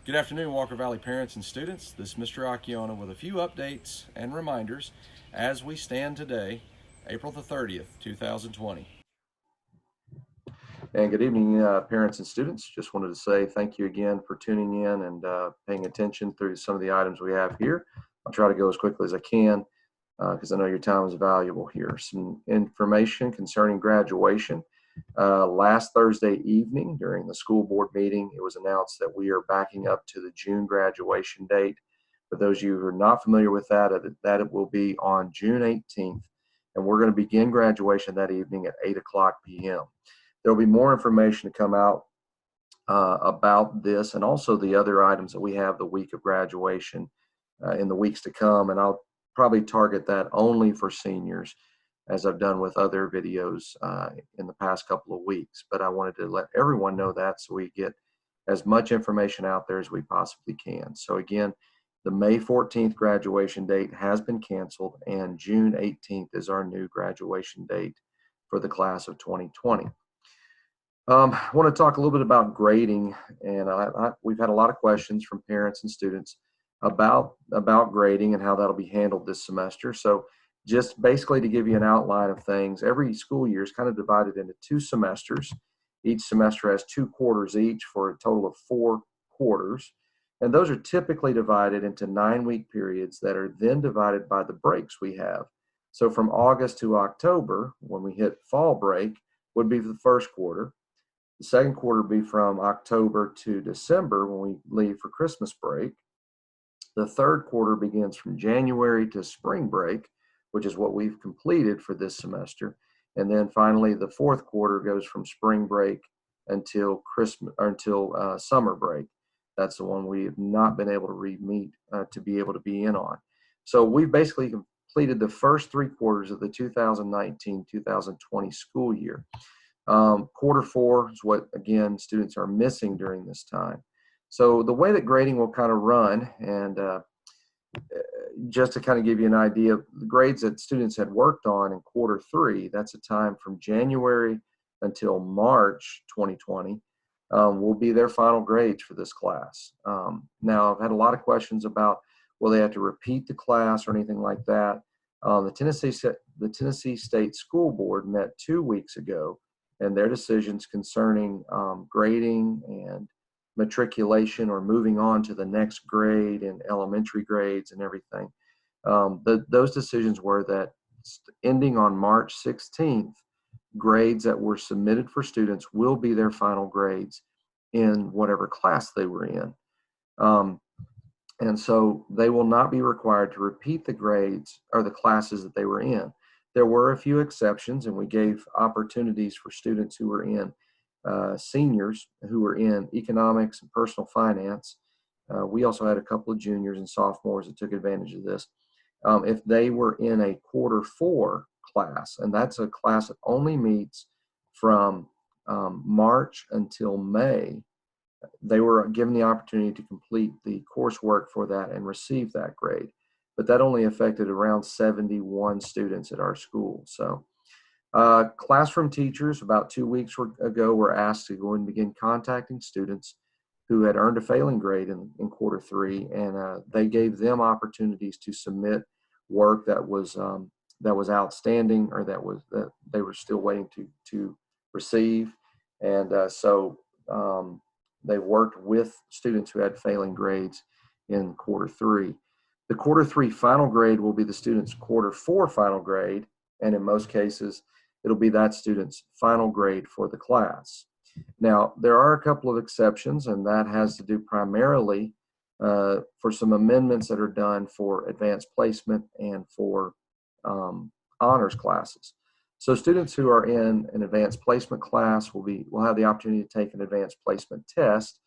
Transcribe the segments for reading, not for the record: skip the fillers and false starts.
Good afternoon, Walker Valley parents and students. This is Mr. Acciona with a few updates and reminders as we stand today, April the 30th, 2020. And good evening, parents and students. Just wanted to say thank you again for tuning in and paying attention through some of the items we have here. I'll try to go as quickly as I can because I know your time is valuable here. Some information concerning graduation. Last Thursday evening during the school board meeting, it was announced that we are backing up to the June graduation date. For those of you who are not familiar with that, it will be on June 18th, and we're going to begin graduation that evening at 8 o'clock p.m. There'll be more information to come out about this and also the other items that we have the week of graduation in the weeks to come. And I'll probably target that only for seniors, as I've done with other videos in the past couple of weeks. But I wanted to let everyone know that so we get as much information out there as we possibly can. So again, the May 14th graduation date has been canceled, and June 18th is our new graduation date for the class of 2020. I want to talk a little bit about grading, and we've had a lot of questions from parents and students about grading and how that'll be handled this semester. So just basically to give you an outline of things, every school year is kind of divided into 2 semesters. Each semester has 2 quarters each for a total of 4 quarters. And those are typically divided into 9-week periods that are then divided by the breaks we have. So from August to October, when we hit fall break, would be the first quarter. The second quarter would be from October to December when we leave for Christmas break. The third quarter begins from January to spring break, which is what we've completed for this semester. And then finally, the fourth quarter goes from spring break until summer break. That's the one we have not been able to re-meet to be able to be in on. So we've basically completed the first 3 quarters of the 2019-2020 school year. Quarter 4 is what, again, students are missing during this time. So the way that grading will kind of run, and just to kind of give you an idea of the grades that students had worked on in quarter 3, that's a time from January until March 2020, will be their final grades for this class. Now, I've had a lot of questions about, will they have to repeat the class or anything like that? The Tennessee State School Board met 2 weeks ago, and their decisions concerning grading and matriculation or moving on to the next grade and elementary grades and everything. Those decisions were that ending on March 16th, grades that were submitted for students will be their final grades in whatever class they were in. And so they will not be required to repeat the grades or the classes that they were in. There were a few exceptions, and we gave opportunities for students who were in seniors who were in economics and personal finance. We also had a couple of juniors and sophomores that took advantage of this. If they were in a quarter 4 class, and that's a class that only meets from March until May, they were given the opportunity to complete the coursework for that and receive that grade. But that only affected around 71 students at our school. So classroom teachers about 2 weeks ago were asked to go and begin contacting students who had earned a failing grade in quarter 3, and they gave them opportunities to submit work that was outstanding or that they were still waiting to receive. And so they worked with students who had failing grades in quarter 3. The quarter 3 final grade will be the student's quarter 4 final grade, and in most cases, it'll be that student's final grade for the class. Now, there are a couple of exceptions, and that has to do primarily for some amendments that are done for advanced placement and for honors classes. So students who are in an advanced placement class will have the opportunity to take an advanced placement test.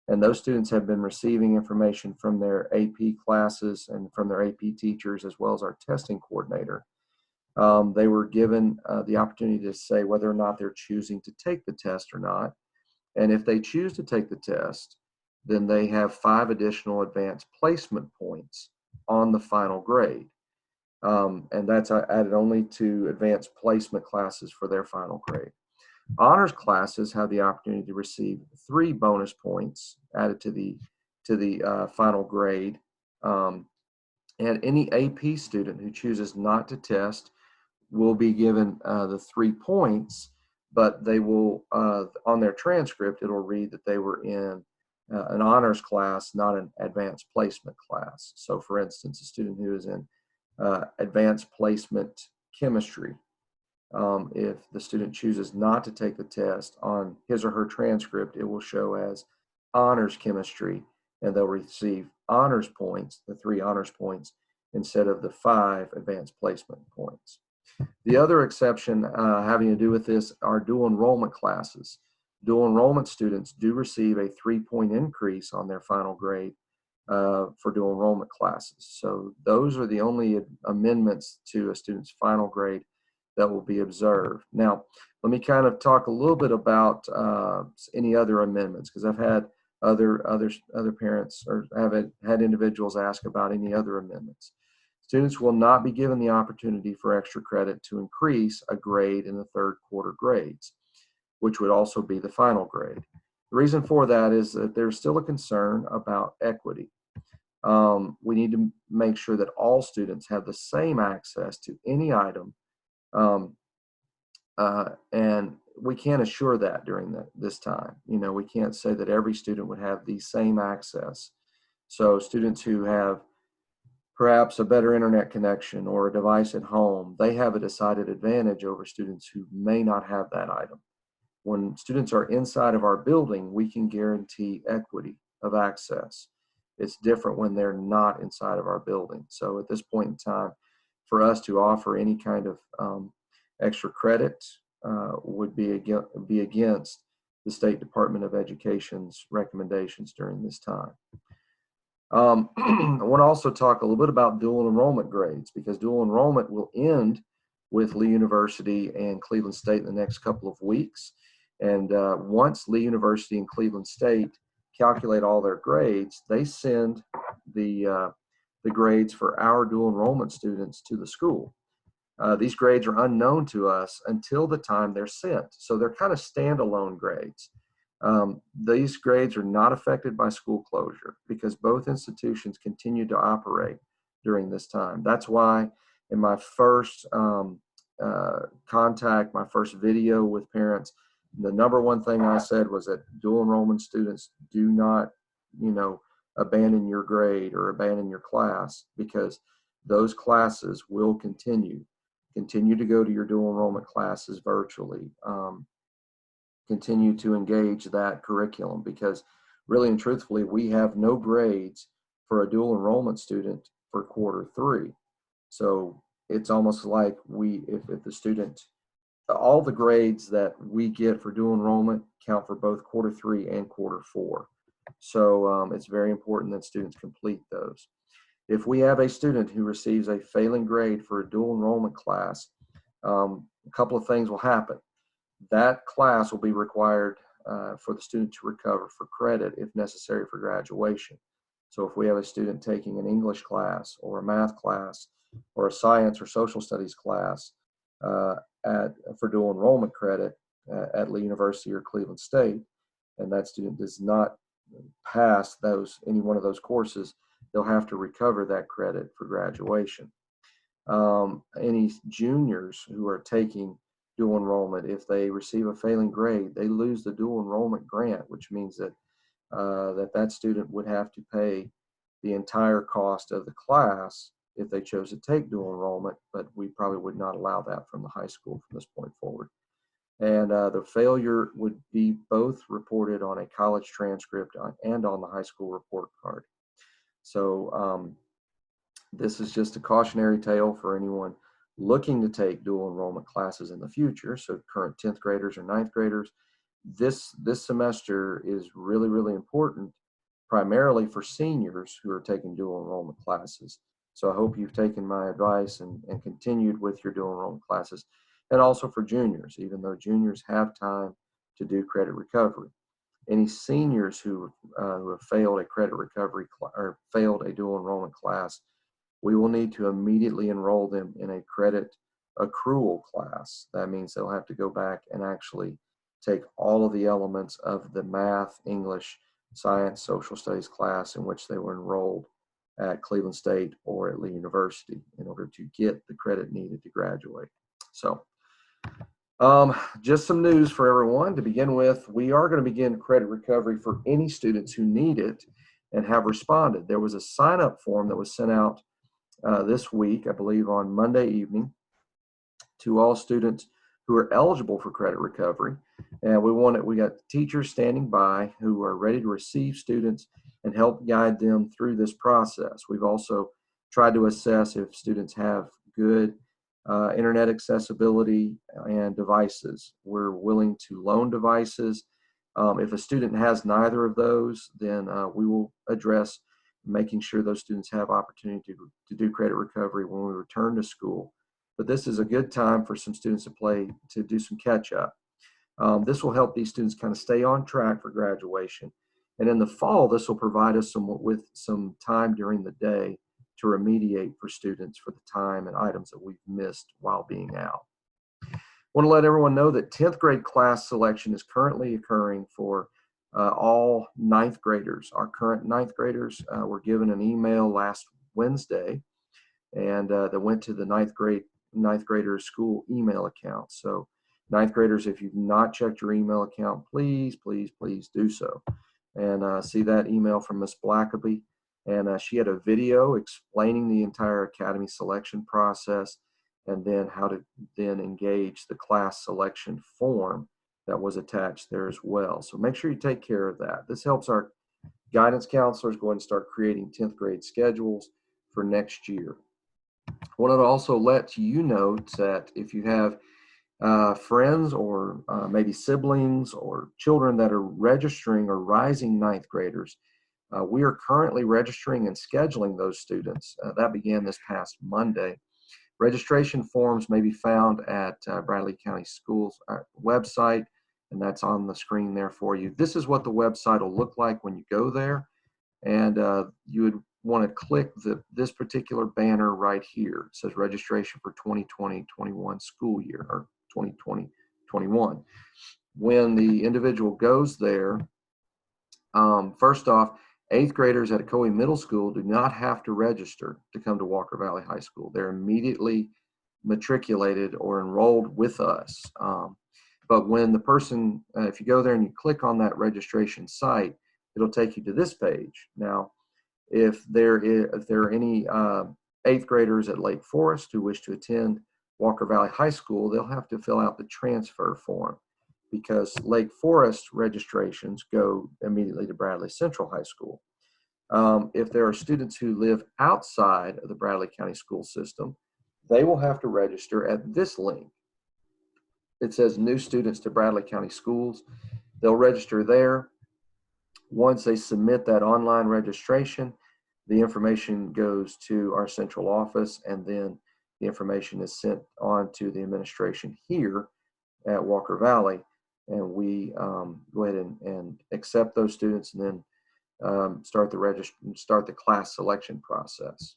And those students have been receiving information from their AP classes and from their AP teachers, as well as our testing coordinator. They were given the opportunity to say whether or not they're choosing to take the test or not. And if they choose to take the test, then they have 5 additional advanced placement points on the final grade. And that's added only to advanced placement classes for their final grade. Honors classes have the opportunity to receive 3 bonus points added to to the final grade. And any AP student who chooses not to test will be given the 3 points, but they will, on their transcript, it'll read that they were in an honors class, not an advanced placement class. So for instance, a student who is in advanced placement chemistry, if the student chooses not to take the test, on his or her transcript, it will show as honors chemistry, and they'll receive honors points, the 3 honors points, instead of the 5 advanced placement points. The other exception having to do with this are dual enrollment classes. Dual enrollment students do receive a 3-point increase on their final grade for dual enrollment classes. So those are the only amendments to a student's final grade that will be observed. Now, let me kind of talk a little bit about any other amendments, because I've had other parents, or have had individuals ask about any other amendments. Students will not be given the opportunity for extra credit to increase a grade in the third quarter grades, which would also be the final grade. The reason for that is that there's still a concern about equity. We need to make sure that all students have the same access to any item, and we can't assure that during this time. We can't say that every student would have the same access. So students who have perhaps a better internet connection or a device at home, they have a decided advantage over students who may not have that item. When students are inside of our building, we can guarantee equity of access. It's different when they're not inside of our building. So at this point in time, for us to offer any kind of extra credit would be against the State Department of Education's recommendations during this time. I want to also talk a little bit about dual enrollment grades, because dual enrollment will end with Lee University and Cleveland State in the next couple of weeks. And once Lee University and Cleveland State calculate all their grades, they send the grades for our dual enrollment students to the school. These grades are unknown to us until the time they're sent. So they're kind of standalone grades. These grades are not affected by school closure because both institutions continue to operate during this time. That's why in my first contact, my first video with parents, the number one thing I said was that dual enrollment students do not, abandon your grade or abandon your class, because those classes will continue to go to your dual enrollment classes virtually. Continue to engage that curriculum, because really and truthfully, we have no grades for a dual enrollment student for quarter 3. So it's almost like if the student, all the grades that we get for dual enrollment count for both quarter 3 and quarter 4. So it's very important that students complete those. If we have a student who receives a failing grade for a dual enrollment class, a couple of things will happen. That class will be required for the student to recover for credit if necessary for graduation. So if we have a student taking an English class or a math class or a science or social studies class for dual enrollment credit at Lee University or Cleveland State, and that student does not pass any one of those courses, they'll have to recover that credit for graduation. Any juniors who are taking dual enrollment, if they receive a failing grade, they lose the dual enrollment grant, which means that that student would have to pay the entire cost of the class if they chose to take dual enrollment, but we probably would not allow that from the high school from this point forward. And the failure would be both reported on a college transcript and on the high school report card. So this is just a cautionary tale for anyone looking to take dual enrollment classes in the future. So current 10th graders or 9th graders, this semester is really, really important, primarily for seniors who are taking dual enrollment classes. So I hope you've taken my advice and continued with your dual enrollment classes, and also for juniors, even though juniors have time to do credit recovery. Any seniors who have failed a credit recovery or failed a dual enrollment class, we will need to immediately enroll them in a credit accrual class. That means they'll have to go back and actually take all of the elements of the math, English, science, social studies class in which they were enrolled at Cleveland State or at Lee University in order to get the credit needed to graduate. So just some news for everyone. To begin with, we are going to begin credit recovery for any students who need it and have responded. There was a sign-up form that was sent out this week, I believe on Monday evening, to all students who are eligible for credit recovery. And we got teachers standing by who are ready to receive students and help guide them through this process. We've also tried to assess if students have good internet accessibility and devices. We're willing to loan devices. If a student has neither of those, then we will address making sure those students have opportunity to do credit recovery when we return to school. But this is a good time for some students to do some catch up. This will help these students kind of stay on track for graduation. And in the fall, this will provide us with some time during the day to remediate for students for the time and items that we've missed while being out. I want to let everyone know that 10th grade class selection is currently occurring for all 9th graders. Our current 9th graders were given an email last Wednesday, and that went to the 9th graders school email account. So 9th graders, if you've not checked your email account, please do so. And see that email from Miss Blackaby. And she had a video explaining the entire academy selection process and then how to then engage the class selection form that was attached there as well. So make sure you take care of that. This helps our guidance counselors go ahead and start creating 10th grade schedules for next year. I wanted to also let you know that if you have friends or maybe siblings or children that are registering or rising 9th graders, we are currently registering and scheduling those students. That began this past Monday. Registration forms may be found at Bradley County Schools website, and that's on the screen there for you. This is what the website will look like when you go there, and you would want to click this particular banner right here. It says registration for 2020-21 school year, or 2020-21. When the individual goes there, first off, 8th graders at Ocoee Middle School do not have to register to come to Walker Valley High School. They're immediately matriculated or enrolled with us. But when the person, if you go there and you click on that registration site, it'll take you to this page. Now, if there are any 8th graders at Lake Forest who wish to attend Walker Valley High School, they'll have to fill out the transfer form, because Lake Forest registrations go immediately to Bradley Central High School. If there are students who live outside of the Bradley County school system, they will have to register at this link. It says new students to Bradley County schools. They'll register there. Once they submit that online registration, the information goes to our central office, and then the information is sent on to the administration here at Walker Valley. And we go ahead and accept those students, and then start the class selection process.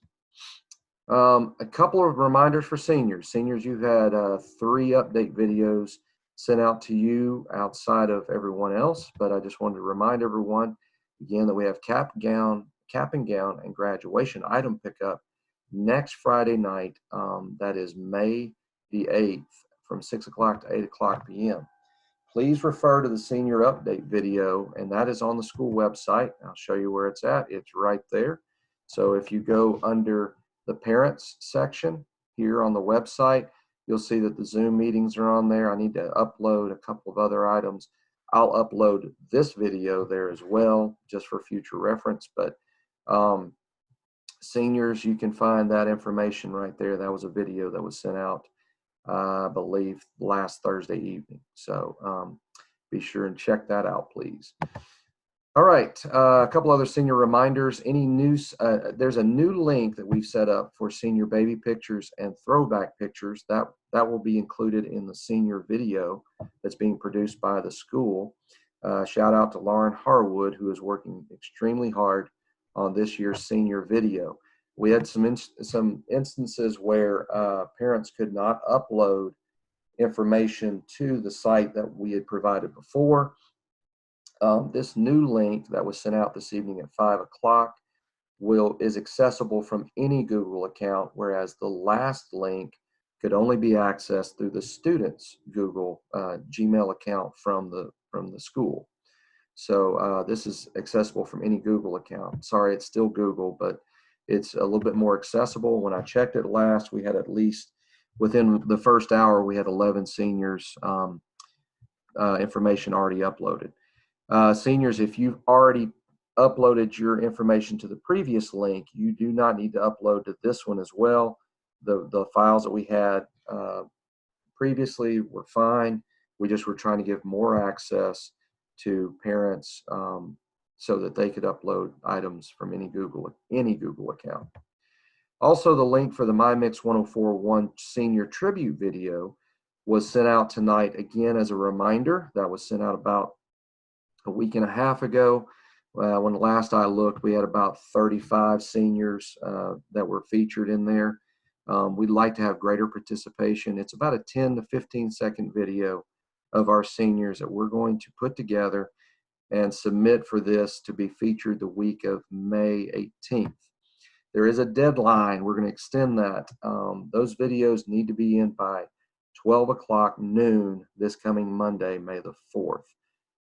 A couple of reminders for seniors. Seniors, you've had 3 update videos sent out to you outside of everyone else, but I just wanted to remind everyone again that we have cap and gown, and graduation item pickup next Friday night. That is May the 8th from 6 o'clock to 8 o'clock p.m. Please refer to the senior update video, and that is on the school website. I'll show you where it's at. It's right there. So if you go under the parents section here on the website, you'll see that the Zoom meetings are on there. I need to upload a couple of other items. I'll upload this video there as well, just for future reference. But seniors, you can find that information right there. That was a video that was sent out, I believe, last Thursday evening. So be sure and check that out, please. All right, a couple other senior reminders. Any news? There's a new link that we've set up for senior baby pictures and throwback pictures. That will be included in the senior video that's being produced by the school. Shout out to Lauren Harwood, who is working extremely hard on this year's senior video. We had some instances where parents could not upload information to the site that we had provided before. This new link that was sent out this evening at 5 o'clock is accessible from any Google account, whereas the last link could only be accessed through the student's Google Gmail account from the school. So this is accessible from any Google account. Sorry, it's still Google, but it's a little bit more accessible. When I checked it last, we had at least within the first hour, we had 11 seniors information already uploaded. Seniors, if you've already uploaded your information to the previous link, you do not need to upload to this one as well. The files that we had previously were fine. We just were trying to give more access to parents so that they could upload items from any Google account. Also, the link for the MyMix 1041 Senior Tribute video was sent out tonight again as a reminder. That was sent out about a week and a half ago. When last I looked, we had about 35 seniors that were featured in there. We'd like to have greater participation. It's about a 10 to 15 second video of our seniors that we're going to put together and submit for this to be featured the week of May 18th. There is a deadline. We're going to extend that. Those videos need to be in by 12 o'clock noon this coming Monday, May the 4th.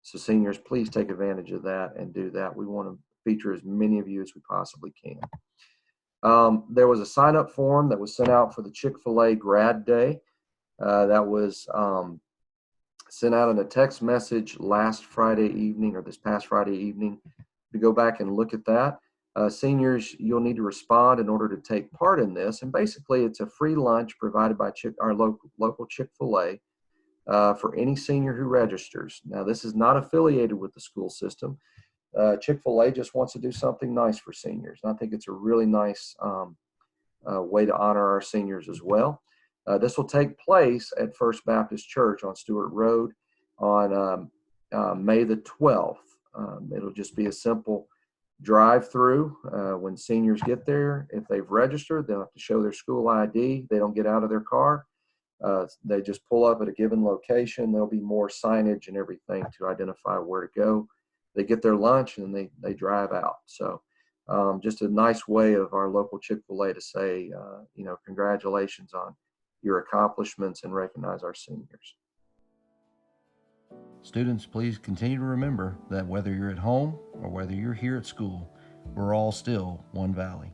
So seniors, please take advantage of that and do that. We want to feature as many of you as we possibly can. There was a sign-up form that was sent out for the ChickfilA Grad Day. That was sent out in a text message last Friday evening, or this past Friday evening. To go back and look at that. Seniors, you'll need to respond in order to take part in this. And basically, it's a free lunch provided by our local Chick-fil-A for any senior who registers. Now, this is not affiliated with the school system. Chick-fil-A just wants to do something nice for seniors. And I think it's a really nice way to honor our seniors as well. This will take place at First Baptist Church on Stewart Road on May the 12th. It'll just be a simple drive-through. When seniors get there, if they've registered, they'll have to show their school ID. They don't get out of their car. They just pull up at a given location. There'll be more signage and everything to identify where to go. They get their lunch and then they drive out. So just a nice way of our local Chick-fil-A to say, congratulations on your accomplishments and recognize our seniors. Students, please continue to remember that whether you're at home or whether you're here at school, we're all still one Valley.